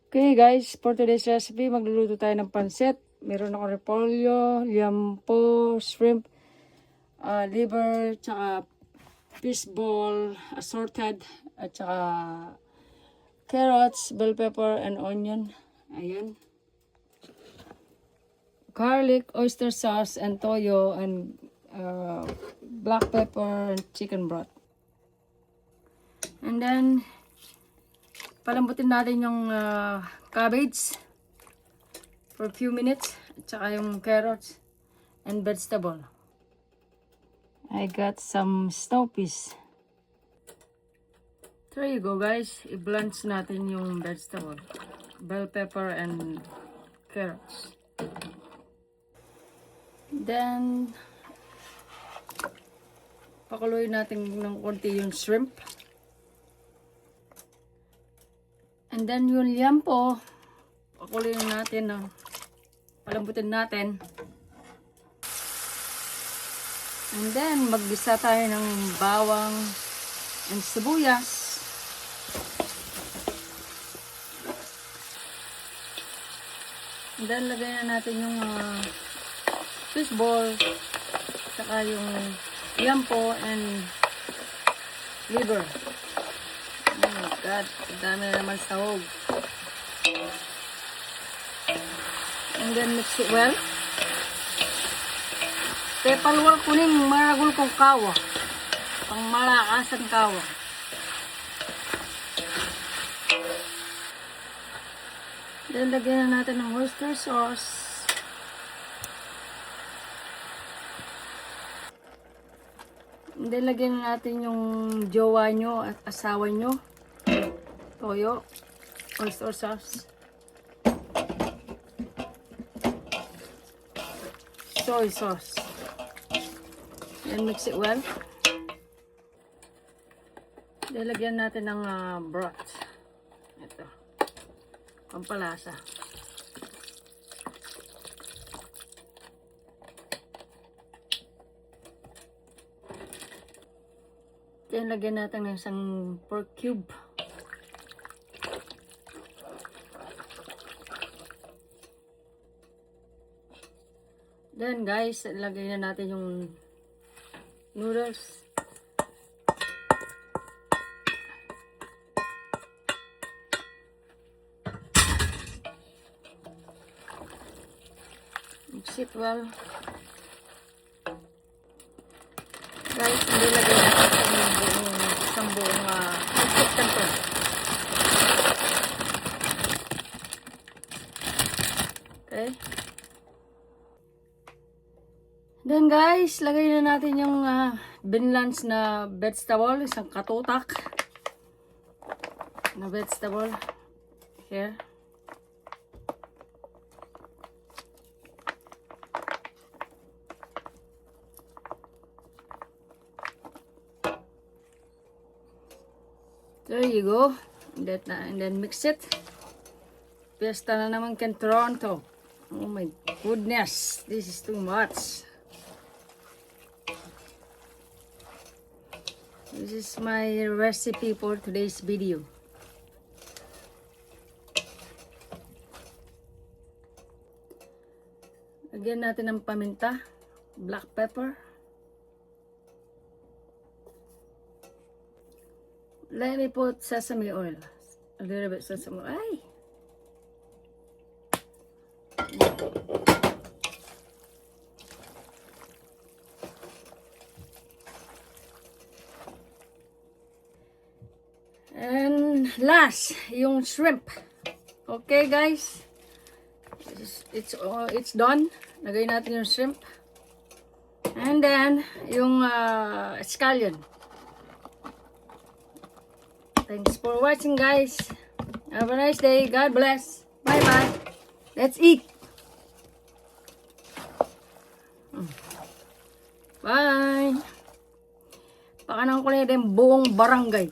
Okay guys, for today's recipe, magluluto tayo ng pansit. Meron ako repolyo, liampo, shrimp, liver, tsaka fish ball, assorted, at tsaka carrots, bell pepper, and onion. Ayan. Garlic, oyster sauce, and toyo, and black pepper, and chicken broth. And then, palambutin natin yung cabbage for a few minutes. At saka yung carrots and vegetable. I got some snow peas. There you go guys. I-blanch natin yung vegetable. Bell pepper and carrots. Then, pakuluin natin ng konti yung shrimp. And then yung liampo, pakuluin natin, palambutin natin. And then maggisa tayo ng bawang and sibuyas. And then lagay na natin yung fish ball, saka yung liampo and liver. Oh my God, dami na naman sahog. And then mix it well. Kaya paluwal kuning maragul kong kawa. Pang malakasan kawa. Then lagyan na natin ng oyster sauce. And then lagyan na natin yung jowa nyo at asawa nyo. Toyo, oyster sauce, soy sauce, then mix it well. Lagyan natin ng broth. Ito, pampalasa. Then lagyan natin ng isang pork cube. Then guys, lagay na natin yung noodles. Mix it well. Guys, hindi lagay natin yung isang buong kanto. Okay. Then guys, lagay na natin yung binlance na vegetable, isang katutak na vegetable here. There you go. And then mix it. Pesta na naman kan Toronto. Oh my goodness, this is too much. This is my recipe for today's video. Lagyan natin ng paminta, black pepper. Let me put sesame oil. A little bit sesame oil. Ay! And last, yung shrimp. Okay guys, it's done. Lagay natin yung shrimp. And then yung scallion. Thanks for watching guys. Have a nice day. God bless. Bye bye. Let's eat. Bye. Pakanan ko na yung buong barangay.